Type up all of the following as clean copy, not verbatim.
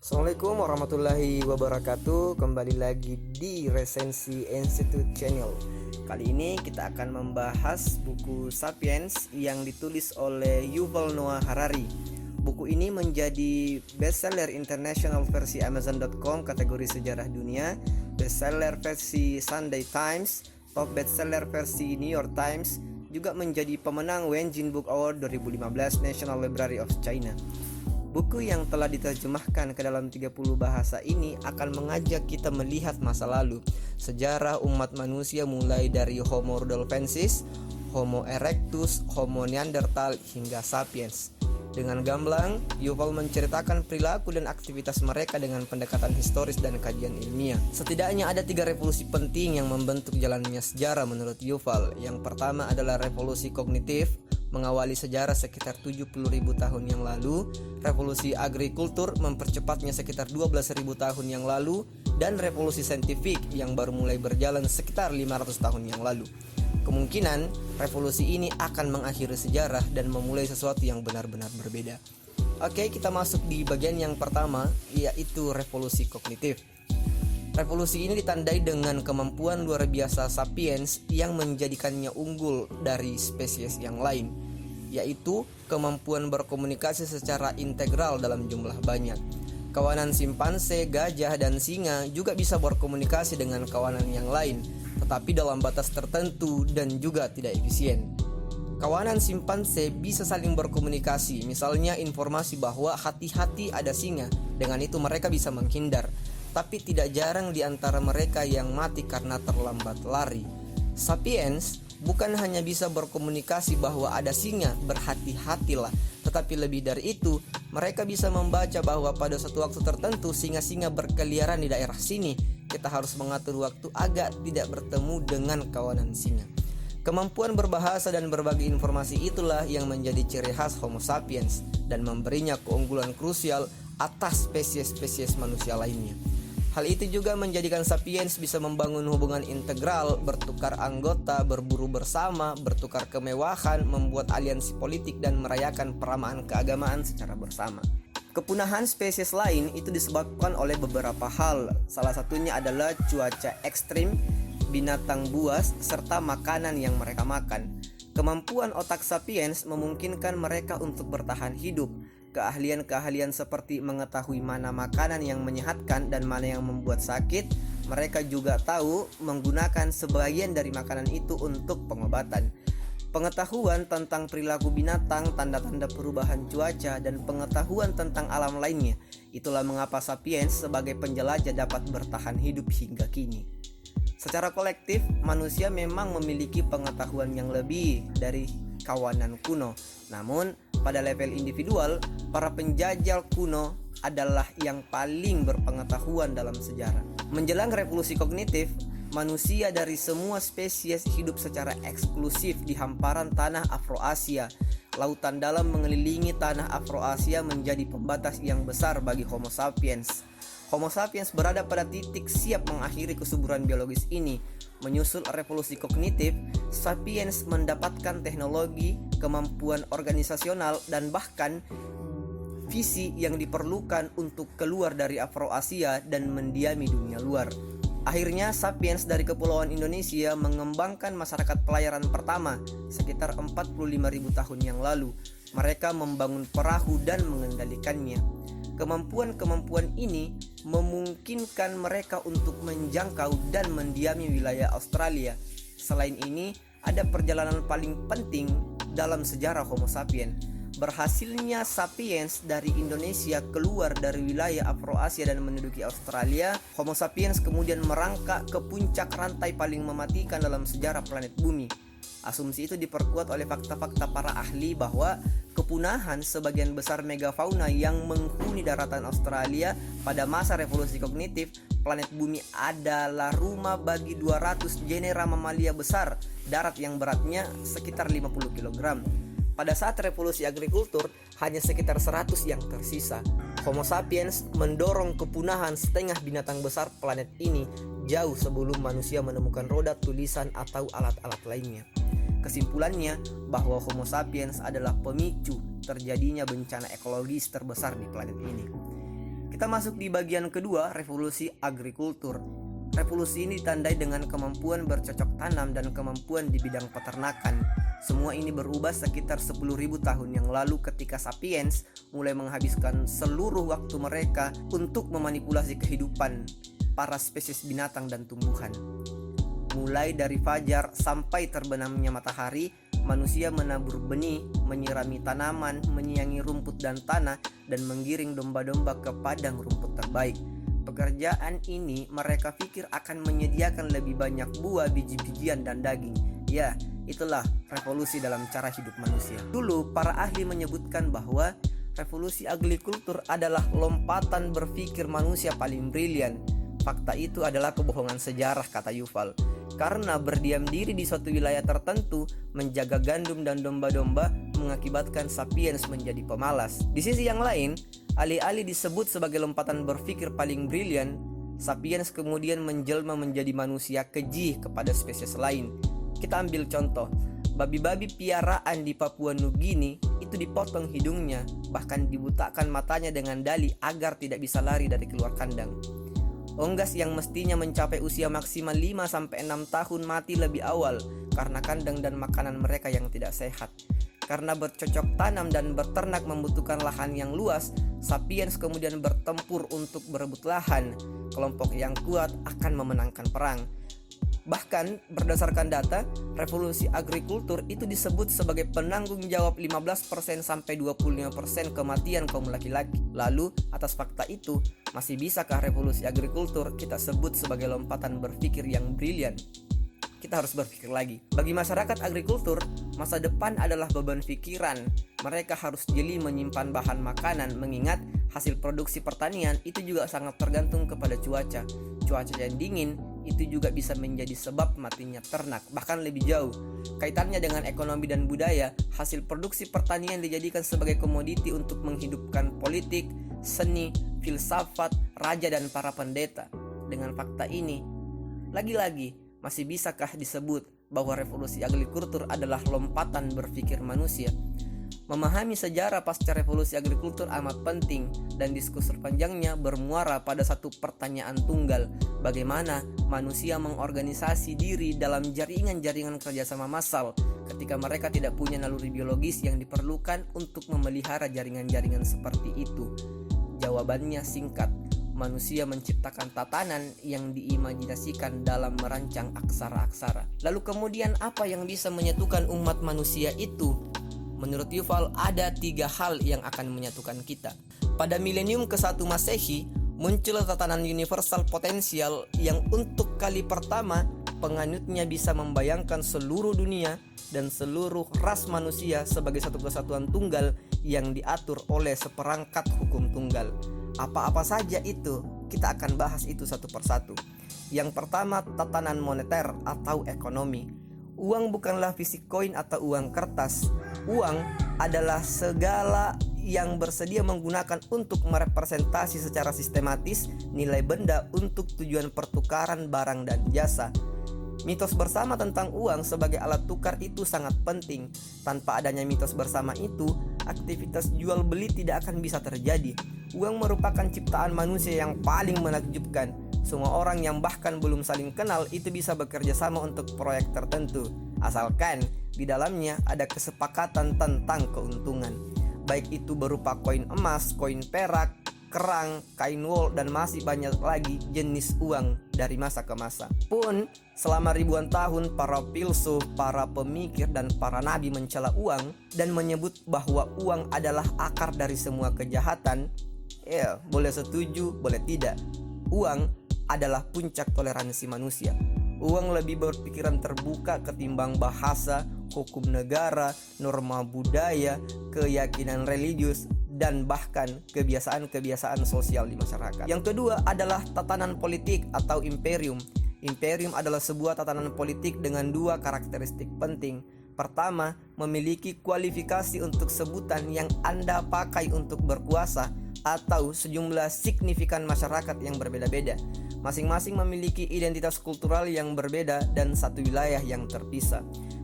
Assalamualaikum warahmatullahi wabarakatuh. Kembali lagi di Resensi Institute Channel. Kali ini kita akan membahas buku Sapiens yang ditulis oleh Yuval Noah Harari. Buku ini menjadi bestseller internasional versi Amazon.com kategori sejarah dunia, bestseller versi Sunday Times, top bestseller versi New York Times, juga menjadi pemenang Wenjin Book Award 2015 National Library of China. Buku yang telah diterjemahkan ke dalam 30 bahasa ini akan mengajak kita melihat masa lalu, sejarah umat manusia mulai dari Homo rudolfensis, Homo erectus, Homo neanderthal hingga Sapiens. Dengan gamblang, Yuval menceritakan perilaku dan aktivitas mereka dengan pendekatan historis dan kajian ilmiah. Setidaknya ada 3 revolusi penting yang membentuk jalannya sejarah menurut Yuval. Yang pertama adalah revolusi kognitif, mengawali sejarah sekitar 70.000 tahun yang lalu, revolusi agrikultur mempercepatnya sekitar 12.000 tahun yang lalu, dan revolusi saintifik yang baru mulai berjalan sekitar 500 tahun yang lalu. Kemungkinan revolusi ini akan mengakhiri sejarah dan memulai sesuatu yang benar-benar berbeda. Oke, kita masuk di bagian yang pertama, yaitu revolusi kognitif. Revolusi ini ditandai dengan kemampuan luar biasa Sapiens yang menjadikannya unggul dari spesies yang lain, yaitu kemampuan berkomunikasi secara integral dalam jumlah banyak. Kawanan simpanse, gajah, dan singa juga bisa berkomunikasi dengan kawanan yang lain, tetapi dalam batas tertentu dan juga tidak efisien. Kawanan simpanse bisa saling berkomunikasi, misalnya informasi bahwa hati-hati ada singa, dengan itu mereka bisa menghindar. Tapi tidak jarang di antara mereka yang mati karena terlambat lari. Sapiens bukan hanya bisa berkomunikasi bahwa ada singa, berhati-hatilah, tetapi lebih dari itu, mereka bisa membaca bahwa pada suatu waktu tertentu singa-singa berkeliaran di daerah sini. Kita harus mengatur waktu agar tidak bertemu dengan kawanan singa. Kemampuan berbahasa dan berbagi informasi itulah yang menjadi ciri khas Homo sapiens dan memberinya keunggulan krusial atas spesies-spesies manusia lainnya. Hal itu juga menjadikan Sapiens bisa membangun hubungan integral, bertukar anggota, berburu bersama, bertukar kemewahan, membuat aliansi politik dan merayakan peramaan keagamaan secara bersama. Kepunahan spesies lain itu disebabkan oleh beberapa hal. Salah satunya adalah cuaca ekstrim, binatang buas, serta makanan yang mereka makan. Kemampuan otak Sapiens memungkinkan mereka untuk bertahan hidup. Keahlian-keahlian seperti mengetahui mana makanan yang menyehatkan dan mana yang membuat sakit. Mereka juga tahu menggunakan sebagian dari makanan itu untuk pengobatan. Pengetahuan tentang perilaku binatang, tanda-tanda perubahan cuaca, dan pengetahuan tentang alam lainnya. Itulah mengapa Sapiens sebagai penjelajah dapat bertahan hidup hingga kini. Secara kolektif, manusia memang memiliki pengetahuan yang lebih dari kawanan kuno. Namun, pada level individual, para penjajah kuno adalah yang paling berpengetahuan dalam sejarah. Menjelang revolusi kognitif, manusia dari semua spesies hidup secara eksklusif di hamparan tanah Afroasia. Lautan dalam mengelilingi tanah Afroasia menjadi pembatas yang besar bagi Homo sapiens. Homo sapiens berada pada titik siap mengakhiri kesuburan biologis ini. Menyusul revolusi kognitif, Sapiens mendapatkan teknologi, kemampuan organisasional, dan bahkan visi yang diperlukan untuk keluar dari Afroasia dan mendiami dunia luar. Akhirnya Sapiens dari Kepulauan Indonesia mengembangkan masyarakat pelayaran pertama sekitar 45.000 tahun yang lalu. Mereka membangun perahu dan mengendalikannya. Kemampuan-kemampuan ini memungkinkan mereka untuk menjangkau dan mendiami wilayah Australia. Selain ini, ada perjalanan paling penting dalam sejarah Homo sapiens. Berhasilnya Sapiens dari Indonesia keluar dari wilayah Afroasia dan menduduki Australia, Homo sapiens kemudian merangkak ke puncak rantai paling mematikan dalam sejarah planet bumi. Asumsi itu diperkuat oleh fakta-fakta para ahli bahwa kepunahan sebagian besar megafauna yang menghuni daratan Australia pada masa revolusi kognitif planet bumi adalah rumah bagi 200 genera mamalia besar darat yang beratnya sekitar 50 kg. Pada saat revolusi agrikultur, hanya sekitar 100 yang tersisa. Homo sapiens mendorong kepunahan setengah binatang besar planet ini jauh sebelum manusia menemukan roda tulisan atau alat-alat lainnya. Kesimpulannya bahwa Homo sapiens adalah pemicu terjadinya bencana ekologis terbesar di planet ini. Kita masuk di bagian kedua, revolusi agrikultur. Revolusi ini ditandai dengan kemampuan bercocok tanam dan kemampuan di bidang peternakan. Semua ini berubah sekitar 10.000 tahun yang lalu ketika sapiens mulai menghabiskan seluruh waktu mereka untuk memanipulasi kehidupan para spesies binatang dan tumbuhan. Mulai dari fajar sampai terbenamnya matahari, manusia menabur benih, menyirami tanaman, menyiangi rumput dan tanah, dan menggiring domba-domba ke padang rumput terbaik. Pekerjaan ini mereka pikir akan menyediakan lebih banyak buah, biji-bijian, dan daging. Ya, itulah revolusi dalam cara hidup manusia. Dulu, para ahli menyebutkan bahwa revolusi agrikultur adalah lompatan berpikir manusia paling brilian. Fakta itu adalah kebohongan sejarah, kata Yuval. Karena berdiam diri di suatu wilayah tertentu, menjaga gandum dan domba-domba mengakibatkan sapiens menjadi pemalas. Di sisi yang lain, alih-alih disebut sebagai lompatan berpikir paling brilian, sapiens kemudian menjelma menjadi manusia keji kepada spesies lain. Kita ambil contoh, babi-babi piaraan di Papua Nugini itu dipotong hidungnya, bahkan dibutakan matanya dengan dali agar tidak bisa lari dari keluar kandang. Unggas yang mestinya mencapai usia maksimal 5-6 tahun mati lebih awal karena kandang dan makanan mereka yang tidak sehat. Karena bercocok tanam dan berternak membutuhkan lahan yang luas, sapiens kemudian bertempur untuk berebut lahan. Kelompok yang kuat akan memenangkan perang. Bahkan berdasarkan data, revolusi agrikultur itu disebut sebagai penanggung jawab 15% sampai 25% kematian kaum laki-laki. Lalu, atas fakta itu, masih bisakah revolusi agrikultur kita sebut sebagai lompatan berpikir yang brilian? Kita harus berpikir lagi. Bagi masyarakat agrikultur, masa depan adalah beban pikiran. Mereka harus jeli menyimpan bahan makanan, mengingat hasil produksi pertanian itu juga sangat tergantung kepada cuaca. Cuaca yang dingin itu juga bisa menjadi sebab matinya ternak, bahkan lebih jauh. Kaitannya dengan ekonomi dan budaya, hasil produksi pertanian dijadikan sebagai komoditi untuk menghidupkan politik, seni, filsafat, raja dan para pendeta. Dengan fakta ini, lagi-lagi masih bisakah disebut bahwa revolusi agrikultur adalah lompatan berpikir manusia? Memahami sejarah pasca revolusi agrikultur amat penting, dan diskusi panjangnya bermuara pada satu pertanyaan tunggal: bagaimana manusia mengorganisasi diri dalam jaringan-jaringan kerjasama massal ketika mereka tidak punya naluri biologis yang diperlukan untuk memelihara jaringan-jaringan seperti itu? Jawabannya singkat: manusia menciptakan tatanan yang diimajinasikan dalam merancang aksara-aksara. Lalu kemudian apa yang bisa menyatukan umat manusia itu? Menurut Yuval, ada 3 hal yang akan menyatukan kita. Pada milenium ke-1 Masehi, muncul tatanan universal potensial yang untuk kali pertama penganutnya bisa membayangkan seluruh dunia dan seluruh ras manusia sebagai satu kesatuan tunggal yang diatur oleh seperangkat hukum tunggal. Apa-apa saja itu, kita akan bahas itu satu persatu. Yang pertama, tatanan moneter atau ekonomi. Uang bukanlah fisik koin atau uang kertas. Uang adalah segala yang bersedia menggunakan untuk merepresentasi secara sistematis nilai benda untuk tujuan pertukaran barang dan jasa. Mitos bersama tentang uang sebagai alat tukar itu sangat penting. Tanpa adanya mitos bersama itu, aktivitas jual beli tidak akan bisa terjadi. Uang merupakan ciptaan manusia yang paling menakjubkan. Semua orang yang bahkan belum saling kenal itu bisa bekerja sama untuk proyek tertentu, asalkan di dalamnya ada kesepakatan tentang keuntungan. Baik itu berupa koin emas, koin perak, kerang, kain wol, dan masih banyak lagi jenis uang dari masa ke masa. Pun selama ribuan tahun para filsuf, para pemikir, dan para nabi mencela uang dan menyebut bahwa uang adalah akar dari semua kejahatan. Ya, boleh setuju, boleh tidak. Uang adalah puncak toleransi manusia. Uang lebih berpikiran terbuka ketimbang bahasa, hukum negara, norma budaya, keyakinan religius, dan bahkan kebiasaan-kebiasaan sosial di masyarakat. Yang kedua adalah tatanan politik atau imperium. Imperium adalah sebuah tatanan politik dengan 2 karakteristik penting. Pertama, memiliki kualifikasi untuk sebutan yang Anda pakai untuk berkuasa atau sejumlah signifikan masyarakat yang berbeda-beda. Masing-masing memiliki identitas kultural yang berbeda dan satu wilayah yang terpisah.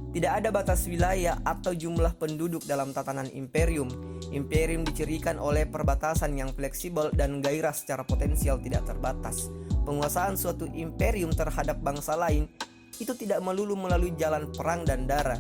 Tidak ada batas wilayah atau jumlah penduduk dalam tatanan imperium. Imperium dicirikan oleh perbatasan yang fleksibel dan gairah secara potensial tidak terbatas. Penguasaan suatu imperium terhadap bangsa lain itu tidak melulu melalui jalan perang dan darah.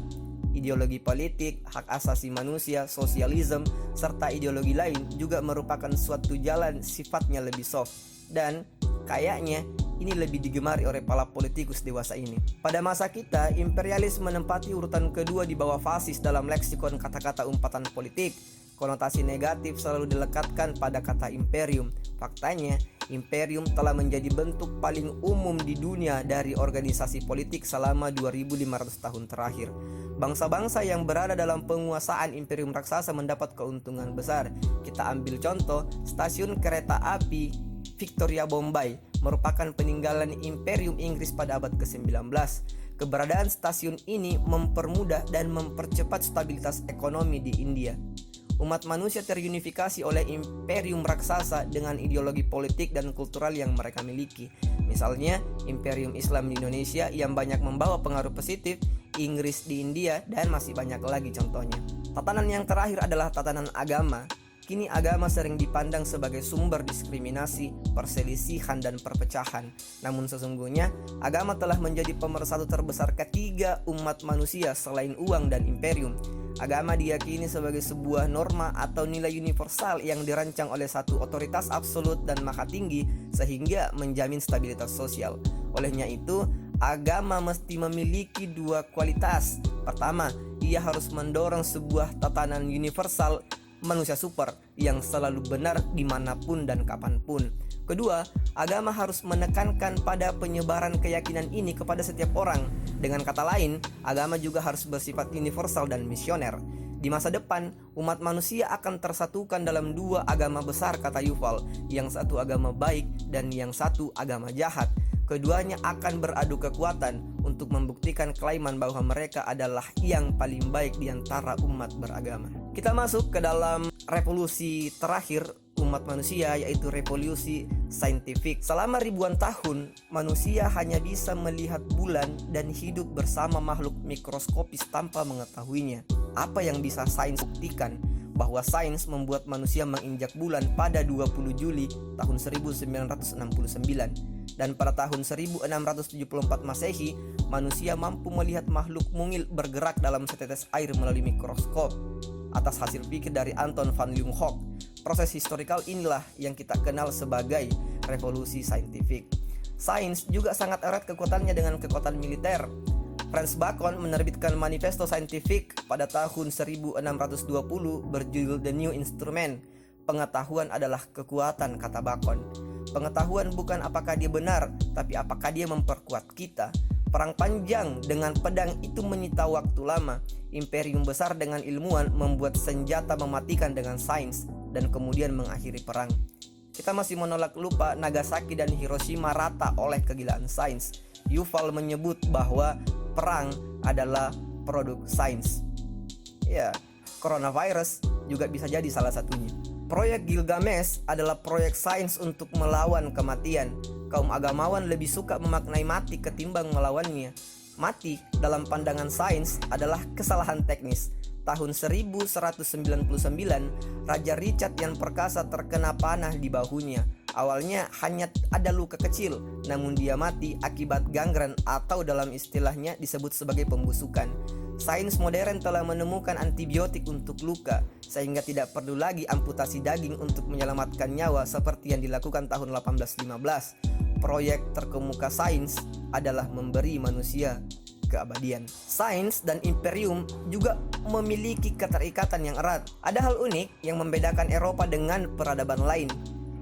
Ideologi politik, hak asasi manusia, sosialisme, serta ideologi lain juga merupakan suatu jalan sifatnya lebih soft. Dan kayaknya ini lebih digemari oleh para politikus dewasa ini. Pada masa kita, imperialis menempati urutan kedua di bawah fasis dalam leksikon kata-kata umpatan politik. Konotasi negatif selalu dilekatkan pada kata imperium. Faktanya, imperium telah menjadi bentuk paling umum di dunia dari organisasi politik selama 2500 tahun terakhir. Bangsa-bangsa yang berada dalam penguasaan imperium raksasa mendapat keuntungan besar. Kita ambil contoh, stasiun kereta api Victoria Bombay merupakan peninggalan Imperium Inggris pada abad ke-19. Keberadaan stasiun ini mempermudah dan mempercepat stabilitas ekonomi di India. Umat manusia terunifikasi oleh imperium raksasa dengan ideologi politik dan kultural yang mereka miliki. Misalnya, Imperium Islam di Indonesia yang banyak membawa pengaruh positif, Inggris di India, dan masih banyak lagi contohnya. Tatanan yang terakhir adalah tatanan agama. Kini agama sering dipandang sebagai sumber diskriminasi, perselisihan, dan perpecahan. Namun sesungguhnya, agama telah menjadi pemersatu terbesar ketiga umat manusia selain uang dan imperium. Agama diyakini sebagai sebuah norma atau nilai universal yang dirancang oleh satu otoritas absolut dan maha tinggi sehingga menjamin stabilitas sosial. Olehnya itu, agama mesti memiliki dua kualitas. Pertama, ia harus mendorong sebuah tatanan universal manusia super yang selalu benar dimanapun dan kapanpun. Kedua, agama harus menekankan pada penyebaran keyakinan ini kepada setiap orang. Dengan kata lain, agama juga harus bersifat universal dan misioner. Di masa depan, umat manusia akan tersatukan dalam dua agama besar, kata Yuval, yang satu agama baik dan yang satu agama jahat. Keduanya akan beradu kekuatan untuk membuktikan kelaiman bahwa mereka adalah yang paling baik di antara umat beragama. Kita masuk ke dalam revolusi terakhir umat manusia, yaitu revolusi saintifik. Selama ribuan tahun, manusia hanya bisa melihat bulan dan hidup bersama makhluk mikroskopis tanpa mengetahuinya. Apa yang bisa sains buktikan? Bahwa sains membuat manusia menginjak bulan pada 20 Juli tahun 1969. Dan pada tahun 1674 Masehi, manusia mampu melihat makhluk mungil bergerak dalam setetes air melalui mikroskop. Atas hasil pikir dari Anton van Leeuwenhoek, proses historikal inilah yang kita kenal sebagai revolusi saintifik. Sains juga sangat erat kekuatannya dengan kekuatan militer. Franz Bacon menerbitkan Manifesto Saintifik pada tahun 1620 berjudul The New Instrument. Pengetahuan adalah kekuatan, kata Bacon. Pengetahuan bukan apakah dia benar, tapi apakah dia memperkuat kita. Perang panjang dengan pedang itu menyita waktu lama. Imperium besar dengan ilmuwan membuat senjata mematikan dengan sains dan kemudian mengakhiri perang. Kita masih menolak lupa Nagasaki dan Hiroshima rata oleh kegilaan sains. Yuval menyebut bahwa perang adalah produk sains. Ya, coronavirus juga bisa jadi salah satunya. Proyek Gilgamesh adalah proyek sains untuk melawan kematian. Kaum agamawan lebih suka memaknai mati ketimbang melawannya. Mati dalam pandangan sains adalah kesalahan teknis. Tahun 1199, Raja Richard yang perkasa terkena panah di bahunya. Awalnya hanya ada luka kecil, namun dia mati akibat gangren atau dalam istilahnya disebut sebagai pembusukan. Sains modern telah menemukan antibiotik untuk luka, sehingga tidak perlu lagi amputasi daging untuk menyelamatkan nyawa seperti yang dilakukan tahun 1815. Proyek terkemuka sains adalah memberi manusia keabadian. Sains dan imperium juga memiliki keterikatan yang erat. Ada hal unik yang membedakan Eropa dengan peradaban lain.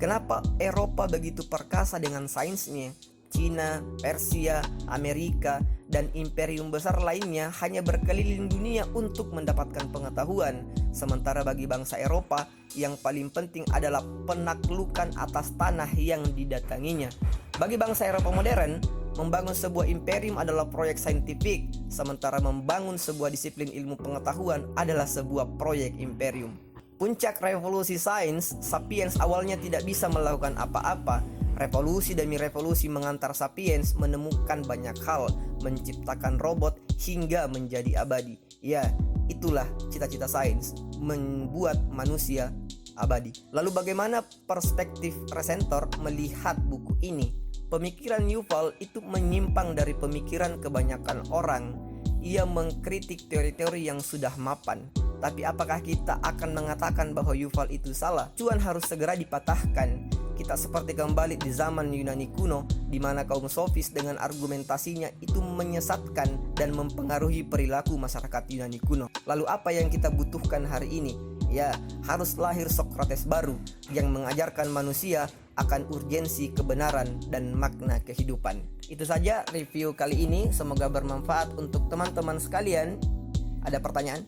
Kenapa Eropa begitu perkasa dengan sainsnya? Cina, Persia, Amerika, dan imperium besar lainnya hanya berkeliling dunia untuk mendapatkan pengetahuan. Sementara bagi bangsa Eropa, yang paling penting adalah penaklukan atas tanah yang didatanginya. Bagi bangsa Eropa modern, membangun sebuah imperium adalah proyek saintifik, sementara membangun sebuah disiplin ilmu pengetahuan adalah sebuah proyek imperium. Puncak revolusi sains, sapiens awalnya tidak bisa melakukan apa-apa. Revolusi demi revolusi mengantar sapiens menemukan banyak hal, menciptakan robot hingga menjadi abadi. Ya, itulah cita-cita sains, membuat manusia abadi. Lalu bagaimana perspektif resentor melihat buku ini? Pemikiran Yuval itu menyimpang dari pemikiran kebanyakan orang. Ia mengkritik teori-teori yang sudah mapan. Tapi apakah kita akan mengatakan bahwa Yuval itu salah? Cuan harus segera dipatahkan. Kita seperti kembali di zaman Yunani kuno, di mana kaum sofis dengan argumentasinya itu menyesatkan dan mempengaruhi perilaku masyarakat Yunani kuno. Lalu apa yang kita butuhkan hari ini? Ya, harus lahir Sokrates baru yang mengajarkan manusia akan urgensi kebenaran dan makna kehidupan. Itu saja review kali ini, semoga bermanfaat untuk teman-teman sekalian. Ada pertanyaan?